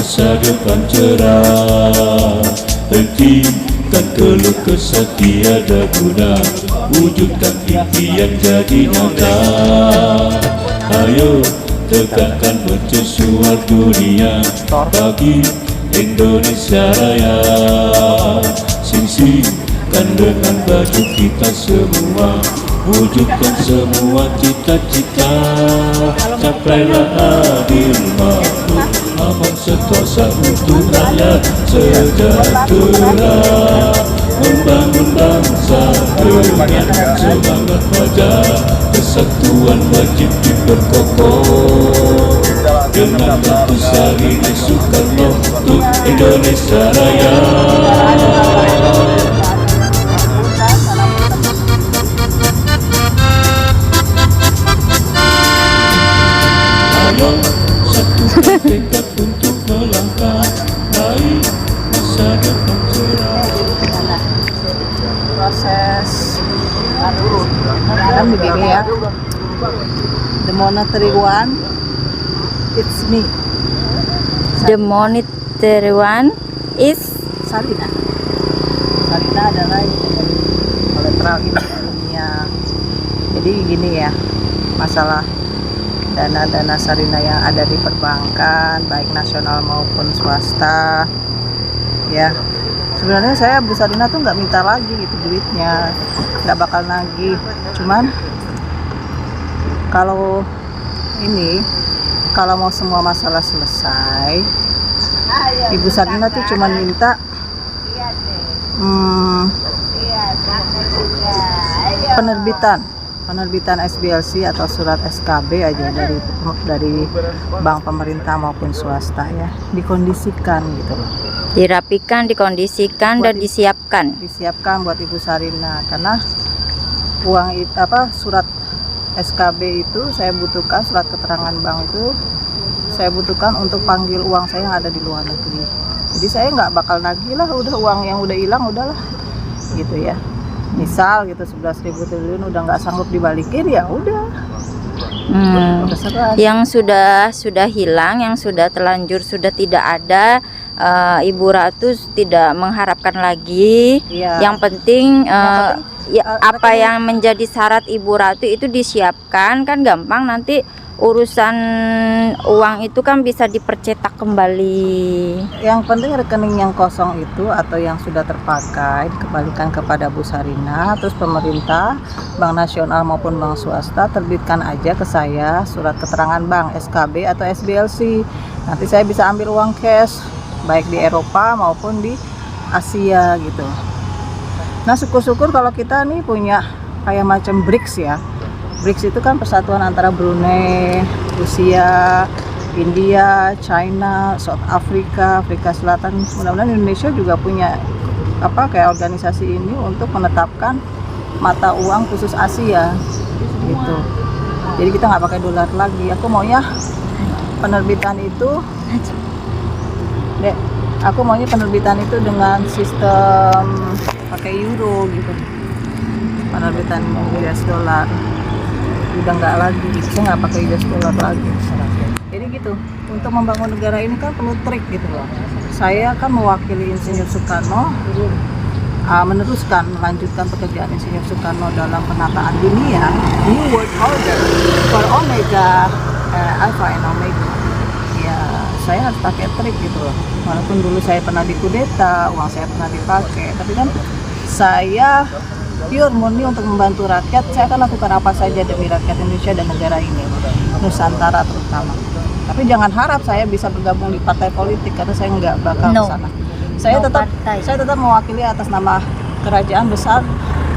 masa depan cerah. Hentikan keluh kesah tiada guna, wujudkan impian jadi nyata. Ayo tegakkan mercusuar dunia bagi Indonesia Raya. Singsikan dengan baju kita semua, wujudkan semua cita-cita. Capailah adil makmur, aman sentosa untuk rakyat sejahtera. Membangun bangsa dengan semangat fajar, kesatuan wajib diperkokoh. Dengan Antasari Soekarno untuk Indonesia Raya. Ayo satukan tekad untuk melangkah raih masa depan cerah. Proses kan begini ya, the monetary one, it's me. The monetary one is Sarina. Sarina adalah koleteral dunia. Jadi gini ya, masalah dana-dana Sarina yang ada di perbankan baik nasional maupun swasta ya, sebenarnya saya Bu Sarina tuh nggak minta lagi gitu duitnya, nggak bakal nagih. Cuman kalau mau semua masalah selesai, Ibu Sarina tuh cuma minta penerbitan SBLC atau surat SKB aja dari bank pemerintah maupun swasta ya, dikondisikan gitu loh. dirapikan, dikondisikan, dan disiapkan buat Ibu Sarina, karena uang surat SKB itu saya butuhkan, surat keterangan bank itu saya butuhkan untuk panggil uang saya yang ada di luar negeri. Jadi saya nggak bakal nagih lah, udah uang yang udah hilang udahlah gitu ya. Misal gitu 11.000 triliun udah nggak sanggup dibalikin, ya udah. Yang sudah hilang, yang sudah terlanjur, sudah tidak ada, Ibu Ratu tidak mengharapkan lagi. Iya. Yang penting apa yang menjadi syarat Ibu Ratu itu disiapkan, kan gampang nanti urusan uang itu kan bisa dipercetak kembali. Yang penting rekening yang kosong itu atau yang sudah terpakai dikembalikan kepada Bu Sarina, terus pemerintah, bank nasional maupun bank swasta terbitkan aja ke saya surat keterangan bank SKB atau SBLC. Nanti saya bisa ambil uang cash baik di Eropa maupun di Asia gitu. Nah, syukur-syukur kalau kita nih punya kayak macam BRICS ya. BRICS itu kan persatuan antara Brunei, Rusia, India, China, South Africa, Afrika Selatan. Mudah-mudahan Indonesia juga punya kayak organisasi ini untuk menetapkan mata uang khusus Asia gitu. Jadi kita nggak pakai dolar lagi. Aku maunya penerbitan itu dengan sistem pakai euro gitu, penerbitan US dollar. Udah nggak lagi, saya nggak pakai US dollar lagi. Jadi gitu, untuk membangun negara ini kan perlu trik gitu loh. Saya kan mewakili Insinyur Soekarno, melanjutkan pekerjaan Insinyur Soekarno dalam penataan dunia, New World Order for Omega, Alpha and Omega. Ya, saya harus pakai trik gitu loh. Walaupun dulu saya pernah dikudeta, uang saya pernah dipakai, tapi kan saya pure murni untuk membantu rakyat. Saya akan lakukan apa saja demi rakyat Indonesia dan negara ini, Nusantara terutama. Tapi jangan harap saya bisa bergabung di partai politik, karena saya nggak bakal ke sana. Saya tetap mewakili atas nama kerajaan besar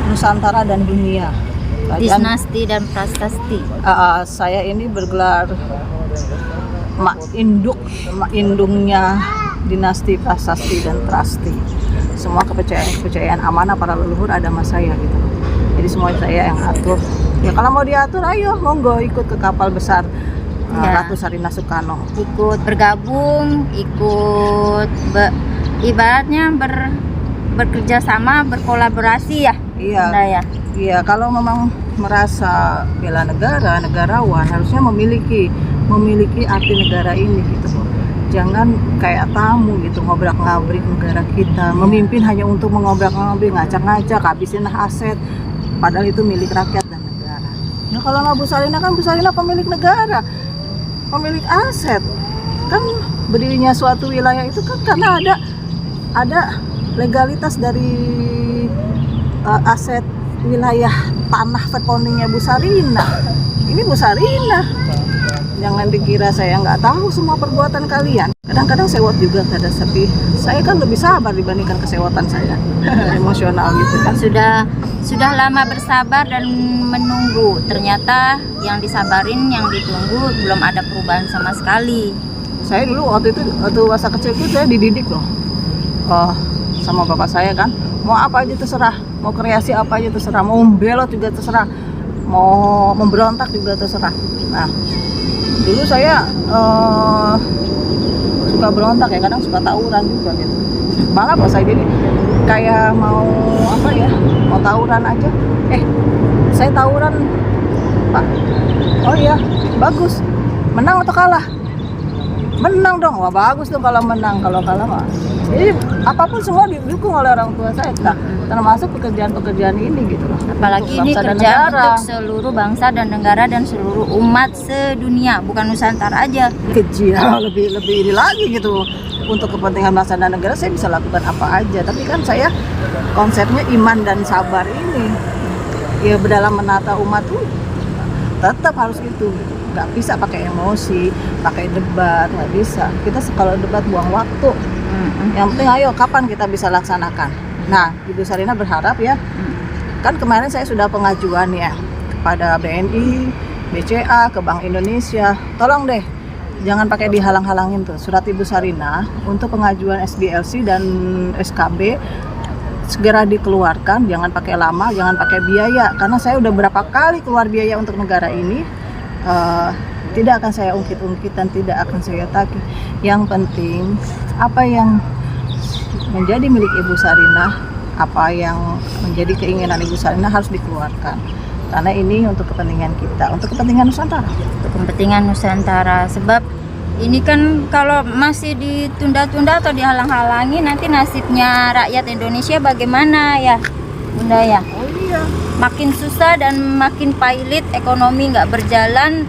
Nusantara dan dunia. Dinasti dan prasasti. Saya ini bergelar indungnya dinasti, prasasti, dan trasti. Semua kepercayaan amanah para leluhur ada sama saya gitu. Jadi semua saya yang atur. Ya kalau mau diatur, ayo monggo ikut ke kapal besar Ratu Sarina Soekarno. Ikut bergabung, ibaratnya bekerja sama, berkolaborasi ya. Iya. Iya, kalau memang merasa bela negara, negarawan, harusnya memiliki arti negara ini gitu. jangan kayak tamu gitu ngobrak-ngabrik negara kita, memimpin hanya untuk mengobrak-ngabrik, ngacak-ngacak, habisin aset, padahal itu milik rakyat dan negara. Nah kalau nggak Bu Sarina, kan Bu Sarina pemilik negara, pemilik aset, kan berdirinya suatu wilayah itu kan karena ada legalitas dari aset wilayah tanah verpondingnya Bu Sarina. Ini Bu Sarina, jangan dikira saya nggak tahu semua perbuatan kalian. Kadang-kadang sewot juga kadang, tapi saya kan lebih sabar dibandingkan kesewotan saya. Emosional gitu kan. Sudah lama bersabar dan menunggu. Ternyata yang disabarin, yang ditunggu belum ada perubahan sama sekali. Saya dulu waktu masa kecil itu saya dididik loh, sama bapak saya kan. Mau apa aja terserah, mau kreasi apa aja terserah, mau membelot juga terserah, mau memberontak juga terserah. Nah, dulu saya suka berontak ya, kadang suka tawuran juga gitu. Malah pas saya jadi kayak mau apa ya, mau tawuran aja. Saya tawuran Pak. Oh iya, bagus. Menang atau kalah? Menang dong. Wah bagus dong kalau menang. Kalau kalah mah. Jadi apapun semua didukung oleh orang tua saya. Nah, termasuk pekerjaan-pekerjaan ini gitu loh. Apalagi ini kerja untuk seluruh bangsa dan negara dan seluruh umat sedunia, bukan Nusantara aja. Kecil lebih ini lagi gitu. Untuk kepentingan bangsa dan negara saya bisa lakukan apa aja. Tapi kan saya konsepnya iman dan sabar ini. Ya dalam menata umat tuh tetap harus itu. Nggak bisa pakai emosi, pakai debat, nggak bisa. Kita kalau debat buang waktu. Yang penting ayo kapan kita bisa laksanakan. Nah, Ibu Sarina berharap ya, kan kemarin saya sudah pengajuan ya kepada BNI, BCA, ke Bank Indonesia. Tolong deh, jangan pakai dihalang-halangin tuh surat Ibu Sarina untuk pengajuan SBLC dan SKB segera dikeluarkan, jangan pakai lama, jangan pakai biaya. Karena saya udah berapa kali keluar biaya untuk negara ini, tidak akan saya ungkit-ungkit dan tidak akan saya tagih. Yang penting apa yang menjadi milik Ibu Sarina, apa yang menjadi keinginan Ibu Sarina harus dikeluarkan. Karena ini untuk kepentingan kita, untuk kepentingan Nusantara. Untuk kepentingan Nusantara, sebab ini kan kalau masih ditunda-tunda atau dihalang-halangi, nanti nasibnya rakyat Indonesia bagaimana ya Bunda ya? Oh iya. Makin susah dan makin pailit, ekonomi nggak berjalan,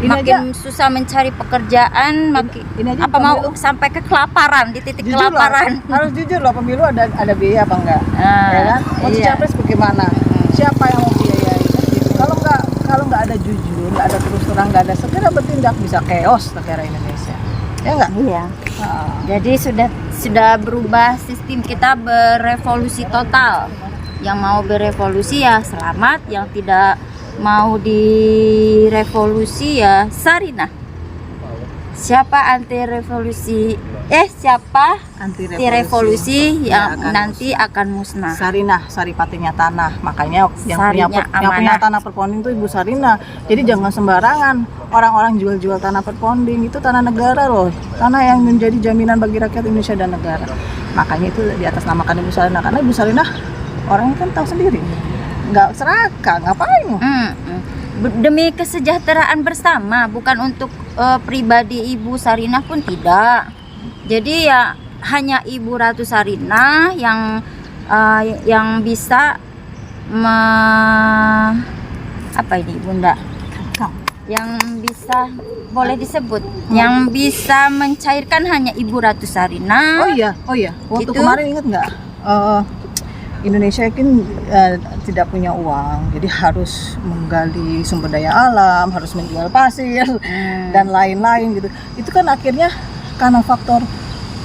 makin susah mencari pekerjaan, ini aja apa mau sampai ke kelaparan, di titik jujur kelaparan. Loh, harus jujur loh, pemilu ada biaya apa enggak? Ya kan? Mau Iya. capres bagaimana? Siapa yang mau biayai? Gitu. Kalau nggak ada jujur, nggak ada terus terang, nggak ada segera bertindak, bisa chaos negara Indonesia. Ya enggak? Iya. Jadi sudah berubah sistem kita, berevolusi total. Yang mau berevolusi ya selamat, yang tidak mau direvolusi ya Sarina. Siapa anti revolusi? Siapa anti revolusi yang nanti akan musnah? Sarina, saripatinya tanah. Makanya yang punya tanah perponding itu Ibu Sarina. Jadi jangan sembarangan orang-orang jual-jual tanah perponding, itu tanah negara loh. Tanah yang menjadi jaminan bagi rakyat Indonesia dan negara. Makanya itu di atas namakan Ibu Sarina, karena Ibu Sarina orangnya kan tahu sendiri. Nggak serakah, ngapain? Demi kesejahteraan bersama, bukan untuk pribadi Ibu Sarina pun tidak. Jadi ya hanya Ibu Ratu Sarina yang bisa apa ini Bunda? Yang bisa boleh disebut, yang bisa mencairkan hanya Ibu Ratu Sarina. Oh iya. Waktu Gitu. kemarin ingat nggak? Indonesia kan tidak punya uang, jadi harus menggali sumber daya alam, harus menjual pasir dan lain-lain gitu. Itu kan akhirnya karena faktor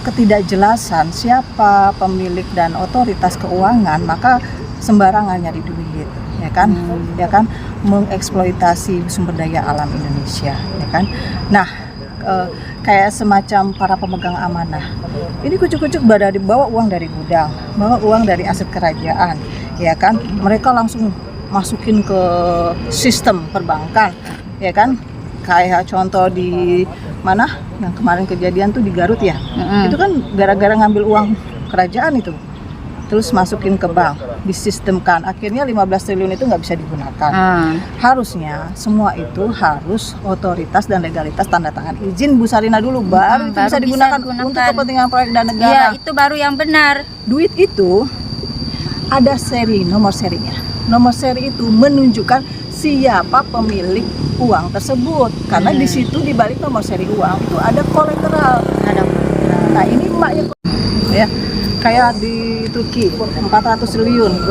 ketidakjelasan siapa pemilik dan otoritas keuangan, maka sembarangan nyari duit, ya kan? Ya kan, mengeksploitasi sumber daya alam Indonesia, ya kan? Nah, kayak semacam para pemegang amanah. Ini kucuk-kucuk bawa uang dari gudang, bawa uang dari aset kerajaan, ya kan? Mereka langsung masukin ke sistem perbankan, ya kan? Kayak contoh di mana? Yang kemarin kejadian tuh di Garut ya. Itu kan gara-gara ngambil uang kerajaan itu. Terus masukin ke bank. disistemkan. Akhirnya 15 triliun itu nggak bisa digunakan. Harusnya semua itu harus otoritas dan legalitas tanda tangan izin Bu Sarina dulu, baru itu baru bisa digunakan untuk kepentingan proyek dan Iya, negara. itu baru yang benar. Duit itu ada seri, nomor serinya. Nomor seri itu menunjukkan siapa pemilik uang tersebut, karena di situ di balik nomor seri uang itu ada kolateral. Nah ini emaknya ya, kayak di Turki 400 triliun,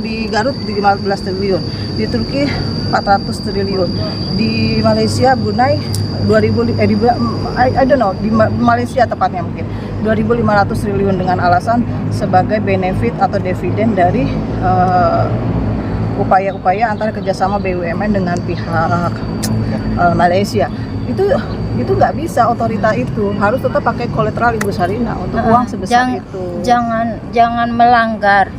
di Garut 15 triliun, di Turki 400 triliun, di Malaysia Brunei 2000 I don't know, di Malaysia tepatnya mungkin 2.500 triliun dengan alasan sebagai benefit atau dividen dari upaya-upaya antara kerjasama BUMN dengan pihak Malaysia. Itu nggak bisa, otorita itu harus tetap pakai kolateral Ibu Sarina untuk uang sebesar itu. Jangan melanggar,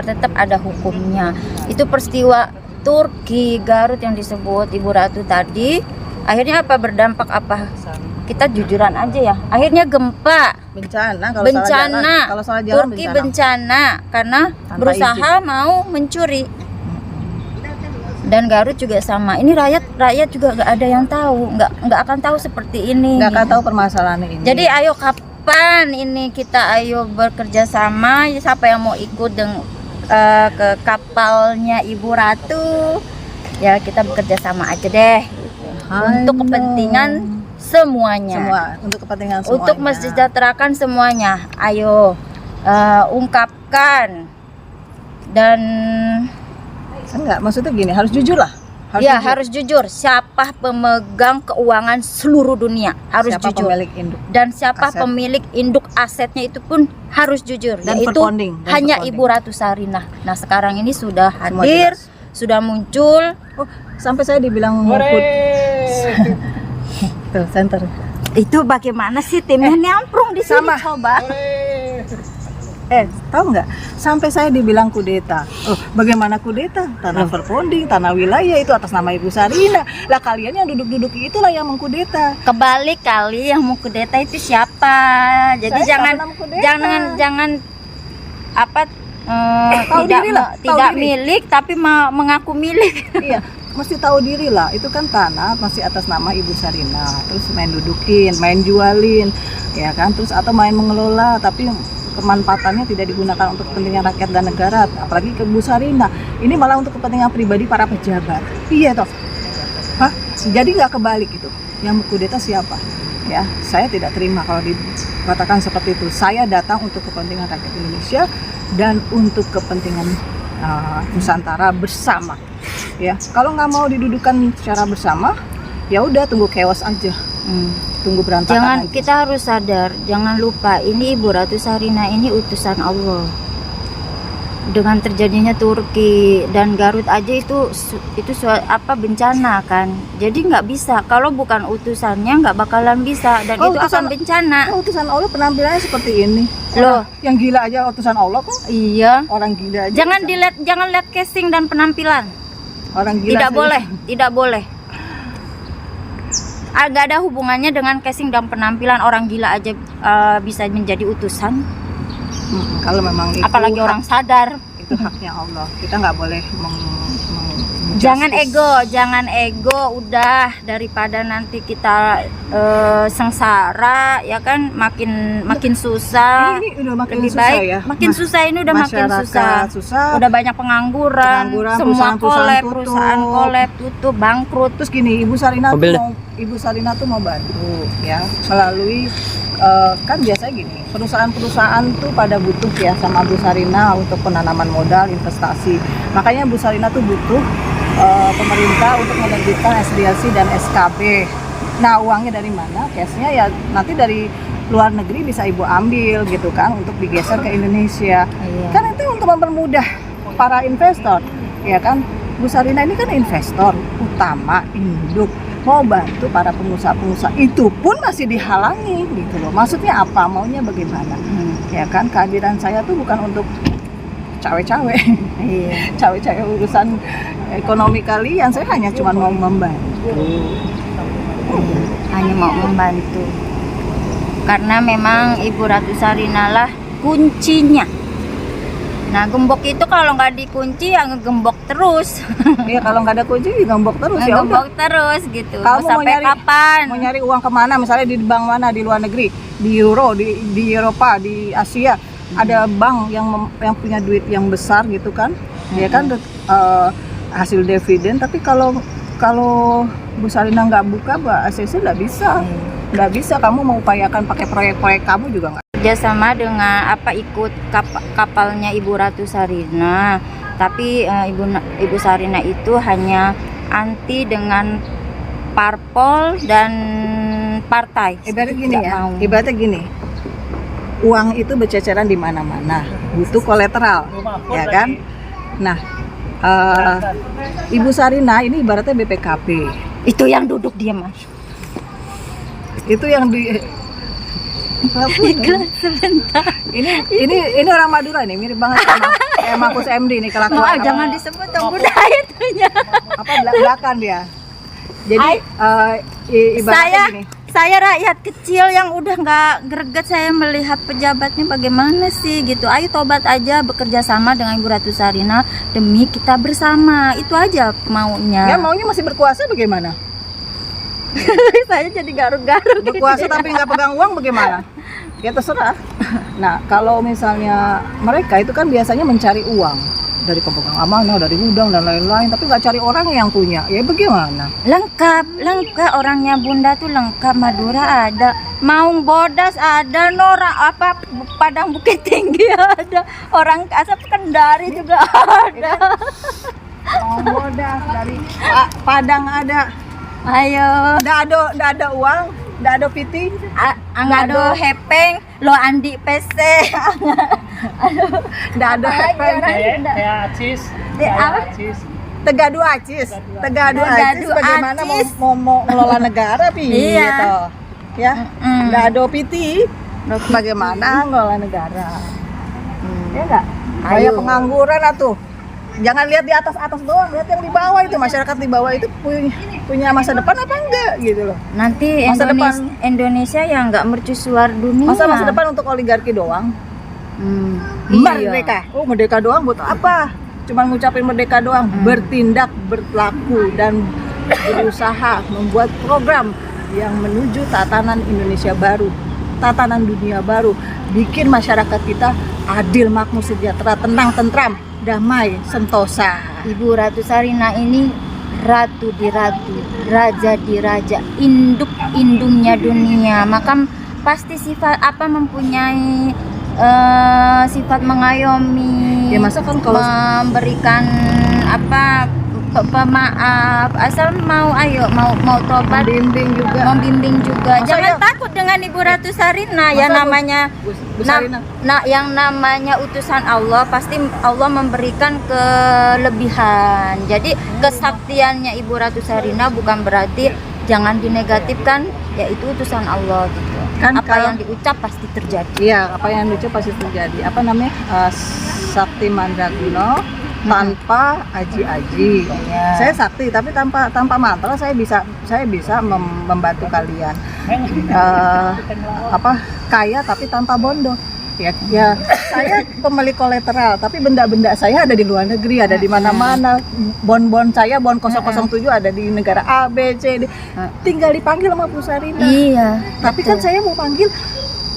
tetap ada hukumnya. Itu peristiwa Turki Garut yang disebut Ibu Ratu tadi, akhirnya apa, berdampak apa? Kita jujuran aja ya. Akhirnya gempa, bencana, kalau salah jalan Turki bencana karena tanpa berusaha mau mencuri. Dan Garut juga sama. Ini rakyat juga nggak ada yang tahu, nggak akan tahu seperti ini. Nggak akan tahu permasalahan ini. Jadi ayo kapan ini kita ayo bekerja sama? Siapa yang mau ikut ke kapalnya Ibu Ratu? Ya kita bekerja sama aja deh. Untuk kepentingan semuanya. Untuk kepentingan semuanya. Untuk mensejahterakan semuanya. Ayo ungkapkan. Dan enggak, maksudnya gini, harus jujur lah. Harus jujur. Siapa pemegang keuangan seluruh dunia harus siapa jujur. Pemilik induk dan siapa aset. pemilik induk asetnya itu pun harus jujur. Dan yaitu hanya Ibu Ratu Sarinah. Nah sekarang ini sudah hadir, sudah muncul. Oh, sampai saya dibilang tuh center. Itu bagaimana sih timnya nyamprung di sini coba? Tahu nggak? Sampai saya dibilang kudeta. Oh, bagaimana kudeta? Tanah perponding, tanah wilayah itu atas nama Ibu Sarina. Lah kalian yang duduk-duduk itulah yang mengkudeta. Kebalik kali, yang mau kudeta itu siapa? Jadi saya jangan apa tidak milik tapi mengaku milik. Iya, mesti tahu diri lah. Itu kan tanah masih atas nama Ibu Sarina. Terus main dudukin, main jualin, ya kan? Terus atau main mengelola tapi pemanfaatannya tidak digunakan untuk kepentingan rakyat dan negara, apalagi ke Bu Sarina. Ini malah untuk kepentingan pribadi para pejabat. Iya toh. Jadi nggak kebalik itu. Yang kudeta siapa? Ya, saya tidak terima kalau dikatakan seperti itu. Saya datang untuk kepentingan rakyat Indonesia dan untuk kepentingan Nusantara bersama. Ya, kalau nggak mau didudukan secara bersama, ya udah tunggu chaos aja. Tunggu berantakan aja. Kita harus sadar, jangan lupa ini Ibu Ratu Sarinah ini utusan Allah. Dengan terjadinya Turki dan Garut aja itu bencana kan. Jadi nggak bisa, kalau bukan utusannya nggak bakalan bisa, dan itu akan bencana. Utusan Allah penampilannya seperti ini. Loh, yang gila aja utusan Allah kok. Iya. Orang gila aja. Jangan lihat casing dan penampilan. Orang gila. Tidak boleh. Gak ada hubungannya dengan casing dan penampilan. Orang gila aja bisa menjadi utusan. Kalau memang itu apalagi orang sadar, itu haknya Allah. Kita nggak boleh jangan ego, udah, daripada nanti kita sengsara ya kan, makin susah. Ini udah makin lebih susah baik ya. makin susah, ini udah makin susah. Udah banyak pengangguran, semua perusahaan kolab, tutup, bangkrut. Terus gini, Ibu Sarina tuh mau bantu ya melalui kan biasanya gini, perusahaan tuh pada butuh ya sama Bu Sarina untuk penanaman modal, investasi. Makanya Bu Sarina tuh butuh pemerintah untuk menerbitkan SDLC dan SKB. Nah, uangnya dari mana? Cashnya ya nanti dari luar negeri bisa Ibu ambil gitu kan, untuk digeser ke Indonesia. Kan itu untuk mempermudah para investor, ya kan? Bu Sarina ini kan investor utama, induk, mau bantu para pengusaha-pengusaha, itu pun masih dihalangi gitu loh. Maksudnya apa? Maunya bagaimana? Ya kan, kehadiran saya tuh bukan untuk cawe-cawe, cawe-cawe urusan ekonomi kalian. Saya hanya cuma mau membantu. Karena memang Ibu Ratu Sarinah lah kuncinya Nah, gembok itu kalau nggak dikunci ya ngegembok terus. Iya, kalau nggak ada kunci gembok terus ya udah. Ngegembok terus gitu. Kamu Mau sampai kapan? Mau nyari uang kemana? Misalnya di bank mana di luar negeri, di Euro, di Eropa, di Asia, ada bank yang punya duit yang besar gitu kan? Ya kan hasil dividen. Tapi kalau Bu Sarina nggak buka, Mbak ACC nggak bisa. Nggak bisa. Kamu mau upayakan pakai proyek-proyek kamu juga nggak. Kerjasama dengan ikut kapalnya Ibu Ratu Sarina, tapi Ibu Sarina itu hanya anti dengan parpol dan partai. Ibaratnya gini Nggak ya, mau. ibaratnya gini, uang itu berceceran di mana-mana, butuh kolateral, ya kan? Nah, Ibu Sarina ini ibaratnya BPKB, Itu yang duduk dia, Mas. itu yang di Iklan sebentar. ini orang Madura nih, mirip banget sama kayak Markus MD nih kelakuan. Maaf, jangan disebut dong budaya itunya. Apa belak-belakan dia. Jadi ibaratnya gini. Saya rakyat kecil yang udah nggak greget, saya melihat pejabatnya bagaimana sih gitu. Ayo tobat aja, bekerja sama dengan Ibu Ratu Sarina demi kita bersama. Itu aja maunya. Ya maunya masih berkuasa bagaimana? Saya jadi garuk-garuk. Berkuasa tapi nggak pegang uang bagaimana? Ya terserah. Nah, kalau misalnya mereka itu kan biasanya mencari uang dari pemegang amanah, dari gudang dan lain-lain, tapi nggak cari orang yang punya. Ya bagaimana? Lengkap orangnya Bunda tuh lengkap. Madura ada, Maung Bodas ada, Nora Padang Bukit Tinggi ada, orang Asap Kendari juga ada. Bodas dari Padang ada. Ayo. Nggak ada uang, nggak ada piti, Angado Hepeng, lo Andi PC. nggak ada hepeng. Kayak Acis. Tegadu Acis bagaimana Acis. mau ngelola negara pi Iya. gitu. Ya, nggak ada piti, bagaimana ngelola negara? Ya nggak? Kayak Ayo. pengangguran atuh. Jangan lihat di atas doang, lihat yang di bawah itu. Masyarakat di bawah itu punya masa depan apa enggak gitu loh. Nanti Masa Indonesia yang nggak mercusuar dunia. Masa depan untuk oligarki doang? Iya. Merdeka. Oh, merdeka doang buat apa? Cuman ngucapin merdeka doang, bertindak, berlaku dan berusaha membuat program yang menuju tatanan Indonesia baru, tatanan dunia baru, bikin masyarakat kita adil, makmur, sejahtera, tenang, tentram, damai, sentosa. Ibu Ratu Sarina ini ratu di ratu, raja di raja, induknya dunia. Maka pasti sifat mempunyai sifat mengayomi. Ya masa kan kalau memberikan pemaaf, asal mau tobat, membimbing juga. Masa Jangan ya? takut dengan Ibu Ratu Sarina. Ya Masa namanya Bu Sarina? yang namanya utusan Allah, pasti Allah memberikan kelebihan. Jadi kesaktiannya Ibu Ratu Sarina bukan berarti jangan dinegatifkan, yaitu utusan Allah gitu. Kan Apa yang diucap pasti terjadi. Iya, apa yang lucu pasti terjadi. Apa namanya? Sakti Mandraguna tanpa aji-aji. Saya sakti tapi tanpa mantra saya bisa membantu kalian. Kaya tapi tanpa bondo. Ya, saya pemilik kolateral tapi benda-benda saya ada di luar negeri, ada di mana-mana. Bon saya bon 007 ada di negara A, B, C, D. Tinggal dipanggil sama Bu Sarina. Iya. Tapi kan saya mau panggil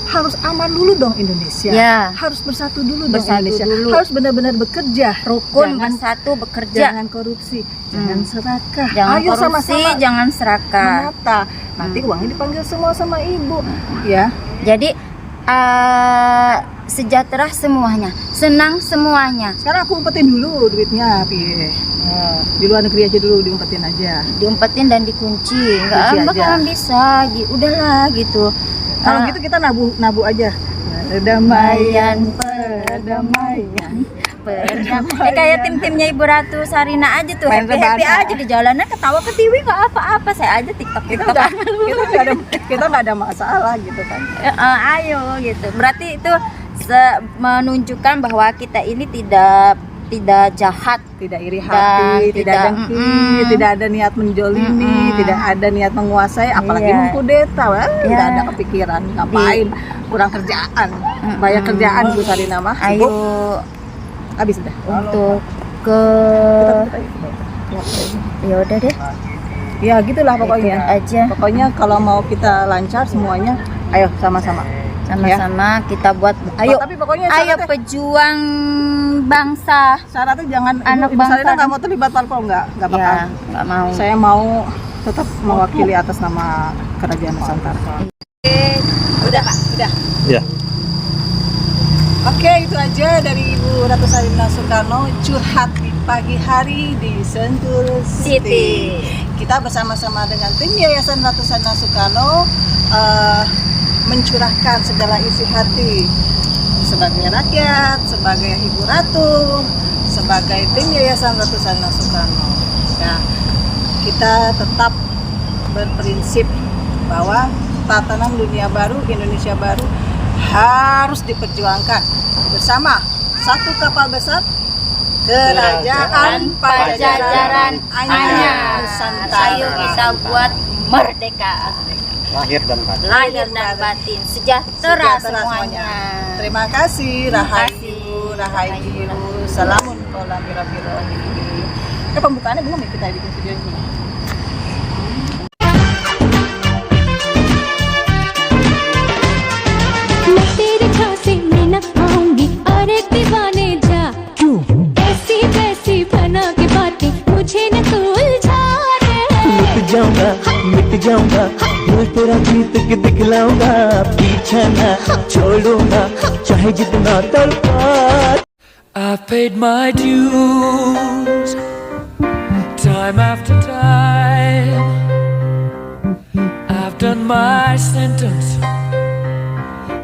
harus aman dulu dong Indonesia. Ya. Harus bersatu dulu dong Bersatu Indonesia. dulu. Harus benar-benar bekerja. Rukun Jangan- bersatu bekerja. Jangan korupsi, jangan serakah. Jangan Ayo korupsi, sama-sama jangan serakah. menata. Nanti uangnya dipanggil semua sama ibu. Ya. Jadi sejahtera semuanya, senang semuanya. Sekarang aku umpetin dulu duitnya, piye. Di luar negeri aja dulu diumpetin aja. Diumpetin dan dikunci, Kunci nggak aja. bakalan bisa. Udahlah gitu. Kalau gitu kita nabu aja. Perdamaian, perdamaian. Kayak tim-timnya Ibu Ratu Sarina aja tuh, Main happy rebana. aja di jalanan, ketawa ke TV nggak apa-apa. Saya aja TikTok Kita nggak ada masalah gitu kan. ayo gitu. Berarti itu menunjukkan bahwa kita ini tidak jahat, Tidak iri hati, tidak dengki, tidak ada niat menjolimi, tidak ada niat menguasai, apalagi Iya. mengkudeta. Wah, Iya. nggak ada kepikiran ngapain, kurang kerjaan, banyak kerjaan Bu Sarina mah. Ayo Sibuk. Habis udah. untuk ke ya udah deh Ya gitulah pokoknya. Itu aja. Pokoknya kalau mau kita lancar semuanya, ayo sama-sama. sama-sama kita buat ayo Tapi pokoknya ayo syaratnya- pejuang bangsa Syaratnya jangan Anak Ibu bangsa Sarina dan- nggak mau terlibat parpol nggak bakal. ya nggak mau Saya mau tetap mewakili atas nama Kerajaan Nusantara. Udah Pak, udah. Ya. Oke, itu aja dari Ibu Ratu Sarina Soekarno curhat di pagi hari di Sentul City. Kita bersama-sama dengan tim Yayasan Ratu Sarina Soekarno mencurahkan segala isi hati sebagai rakyat, sebagai Ibu Ratu, sebagai tim Yayasan Ratu Sarina Soekarno. Ya, kita tetap berprinsip bahwa tatanan dunia baru, Indonesia baru harus diperjuangkan bersama satu kapal besar Kerajaan Pajajaran Anyar Nusantara. ayo kita buat merdeka Lahir dan batin. lahir dan batin sejahtera semuanya. Terima kasih, Rahayu, kasih. Rahayu, Salamun Kolam Biro-Biro. Pembukaannya belum ya kita bikin video ini? मैं तेरे झांसे में न आऊंगी और एक दीवाने जा क्यों ऐसी वैसी बना के बातें मुझे न तू उलझा मिट जाऊंगा दिल तेरा जीत के दिखलाऊंगा पीछा ना छोड़ूंगा चाहे जितना तड़पा I've paid my dues time after time. I've done my sentence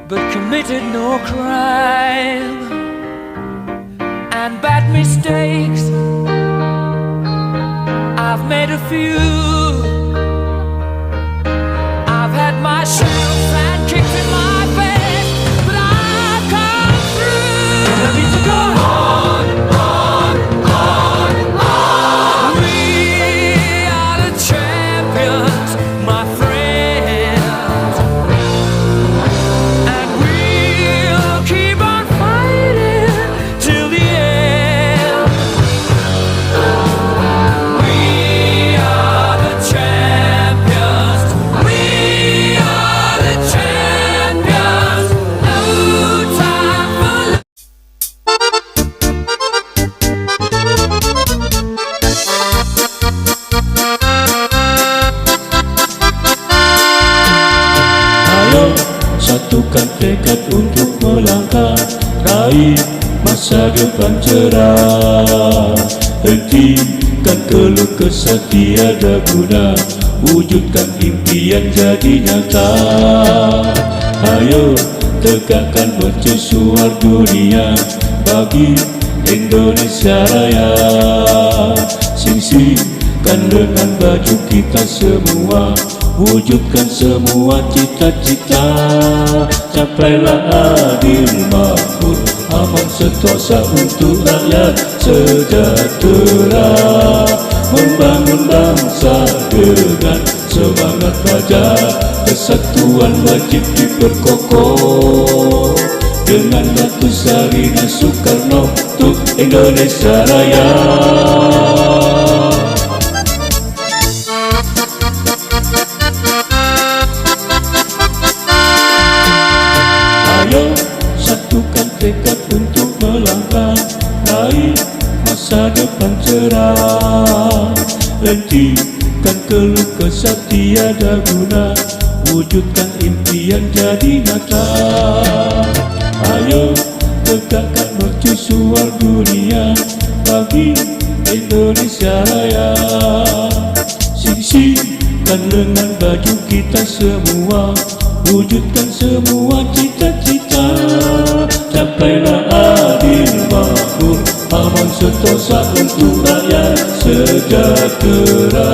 but committed no crime. And bad mistakes I've made a few. I've had my share of fat kicks in my face, but I've come through. The beats are going on. We are the champions, my friends, and we'll keep on fighting till the end. We are the champions. We are the champions. No time for Ayo satukan tekad untuk melangkah raih masa depan cerah. Hentikan keluh kesah tiada guna, wujudkan impian jadi nyata. Ayo tegakkan mercusuar dunia bagi Indonesia Raya. Singsikan dengan baju kita semua, wujudkan semua cita-cita. Capailah adil makmur, aman sentosa untuk rakyat sejahtera. Membangun bangsa dengan semangat fajar, kesatuan wajib diperkokoh. Dengan Ratu Sarina Soekarno untuk Indonesia Raya. Ayo satukan tekad untuk melangkah raih masa depan cerah. Hentikan keluh kesah tiada guna, wujudkan impian jadi nyata. Ayo tegakkan mercusuar dunia bagi Indonesia Raya. Singsikan lengan baju kita semua, wujudkan semua cita-cita. Capailah adil makmur, aman sentosa untuk rakyat sejahtera.